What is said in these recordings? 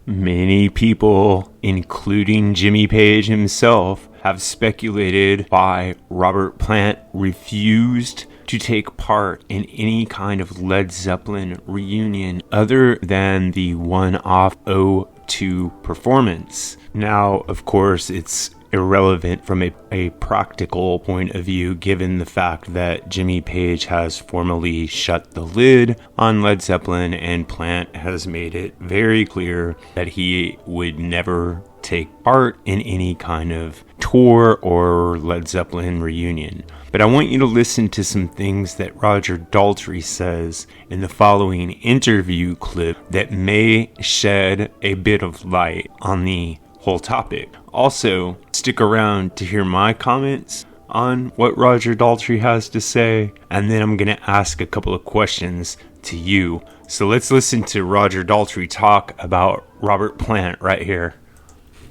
Many people, including Jimmy Page himself, have speculated why Robert Plant refused to take part in any kind of Led Zeppelin reunion other than the one-off O2 performance. Now, of course, it's irrelevant from a practical point of view, given the fact that Jimmy Page has formally shut the lid on Led Zeppelin and Plant has made it very clear that he would never take part in any kind of tour or Led Zeppelin reunion. But I want you to listen to some things that Roger Daltrey says in the following interview clip that may shed a bit of light on the whole topic. Also, stick around to hear my comments on what Roger Daltrey has to say, and then I'm going to ask a couple of questions to you. So let's listen to Roger Daltrey talk about Robert Plant right here.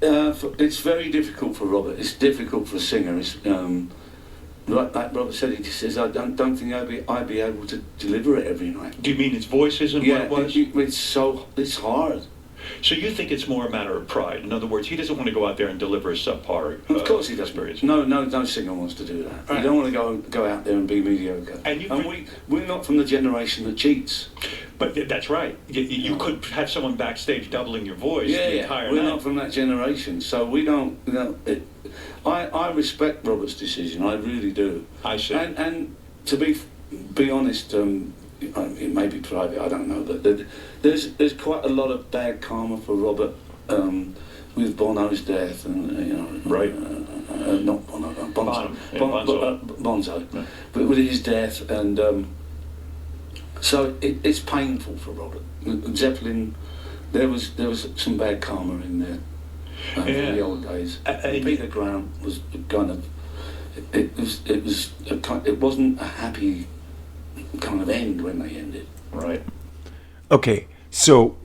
It's very difficult for Robert. It's difficult for a singer. It's, like Robert said, he says, I don't think I'd be able to deliver it every night. Do you mean his voice isn't what it was? It's hard. So you think it's more a matter of pride? In other words, he doesn't want to go out there and deliver a subpar Of course he doesn't. No singer wants to do that. Right. You don't want to go out there and be mediocre. And we're not from the generation that cheats. But that's right. You could have someone backstage doubling your voice the entire we're night. not from that generation, so we don't. I respect Robert's decision. I really do. I see. And to be honest, it may be private. I don't know, but there's quite a lot of bad karma for Robert with Bono's death, and right. Not Bono, Bonzo, Yeah. but with his death, and so it's painful for Robert. Zeppelin, there was some bad karma in there in the old days. Peter Grant was kind of it wasn't a happy kind of end when they ended. Right. Okay, so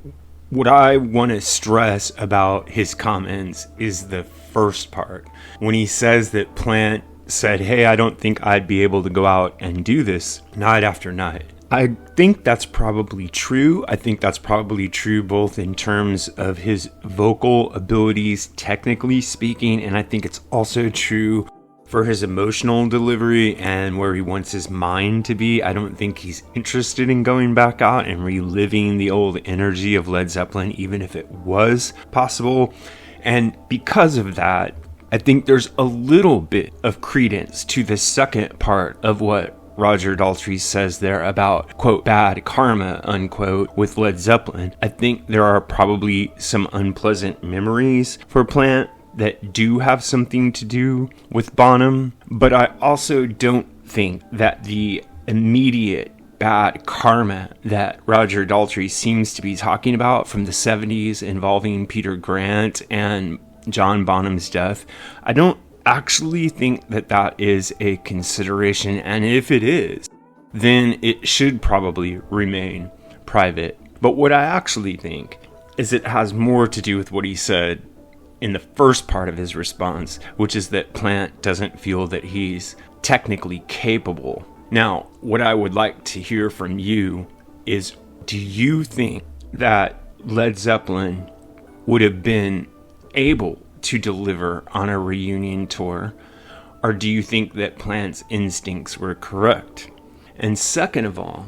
what I want to stress about his comments is the first part. When he says that Plant said, hey, I don't think I'd be able to go out and do this night after night. I think that's probably true. I think that's probably true both in terms of his vocal abilities, technically speaking, and I think it's also true for his emotional delivery and where he wants his mind to be. I don't think he's interested in going back out and reliving the old energy of Led Zeppelin, even if it was possible. And because of that, I think there's a little bit of credence to the second part of what Roger Daltrey says there about, quote, bad karma, unquote, with Led Zeppelin. I think there are probably some unpleasant memories for Plant that do have something to do with Bonham, but I also don't think that the immediate bad karma that Roger Daltrey seems to be talking about from the 70s involving Peter Grant and John Bonham's death, I don't actually think that that is a consideration, and if it is, then it should probably remain private. But what I actually think is it has more to do with what he said in the first part of his response, which is that Plant doesn't feel that he's technically capable. Now, what I would like to hear from you is, do you think that Led Zeppelin would have been able to deliver on a reunion tour, or do you think that Plant's instincts were correct? And second of all,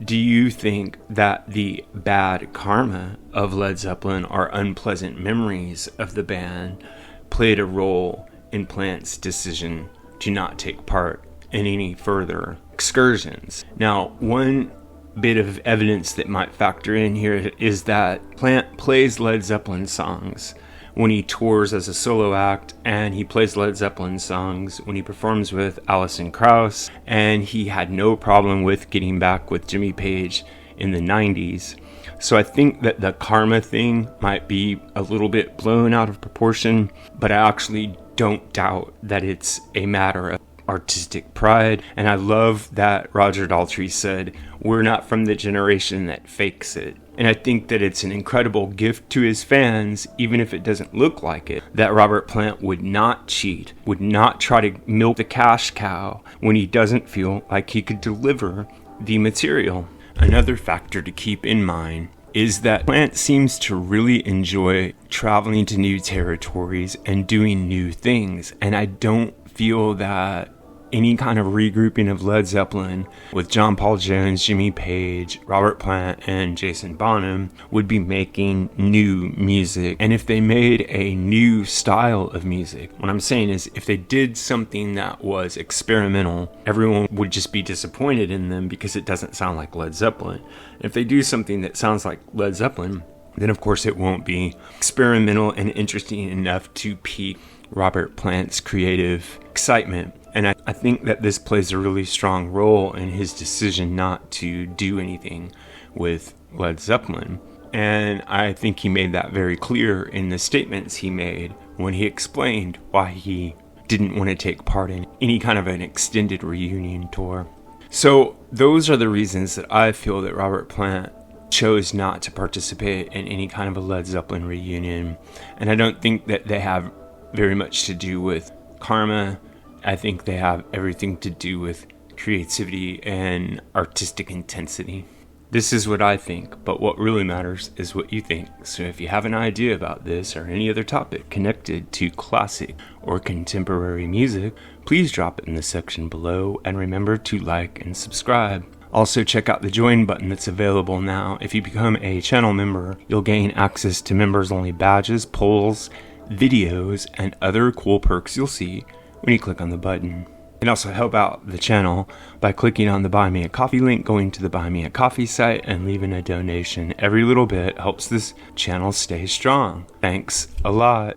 do you think that the bad karma of Led Zeppelin or unpleasant memories of the band played a role in Plant's decision to not take part in any further excursions? Now, one bit of evidence that might factor in here is that Plant plays Led Zeppelin songs when he tours as a solo act, and he plays Led Zeppelin songs when he performs with Alison Krauss, and he had no problem with getting back with Jimmy Page in the 90s. So I think that the karma thing might be a little bit blown out of proportion, but I actually don't doubt that it's a matter of artistic pride. And I love that Roger Daltrey said, we're not from the generation that fakes it. And I think that it's an incredible gift to his fans, even if it doesn't look like it, that Robert Plant would not cheat, would not try to milk the cash cow when he doesn't feel like he could deliver the material. Another factor to keep in mind is that Plant seems to really enjoy traveling to new territories and doing new things. And I don't feel that any kind of regrouping of Led Zeppelin with John Paul Jones, Jimmy Page, Robert Plant, and Jason Bonham would be making new music. And if they made a new style of music, what I'm saying is if they did something that was experimental, everyone would just be disappointed in them because it doesn't sound like Led Zeppelin. If they do something that sounds like Led Zeppelin, then of course it won't be experimental and interesting enough to pique Robert Plant's creative excitement. And I think that this plays a really strong role in his decision not to do anything with Led Zeppelin. And I think he made that very clear in the statements he made when he explained why he didn't want to take part in any kind of an extended reunion tour. So those are the reasons that I feel that Robert Plant chose not to participate in any kind of a Led Zeppelin reunion. And I don't think that they have very much to do with karma. I think they have everything to do with creativity and artistic intensity. This is what I think, but what really matters is what you think. So if you have an idea about this or any other topic connected to classic or contemporary music, please drop it in the section below, and remember to like and subscribe. Also, check out the join button that's available now. If you become a channel member, you'll gain access to members-only badges, polls, videos, and other cool perks you'll see when you click on the button. You can also help out the channel by clicking on the Buy Me a Coffee link, going to the Buy Me a Coffee site, and leaving a donation. Every little bit helps this channel stay strong. Thanks a lot.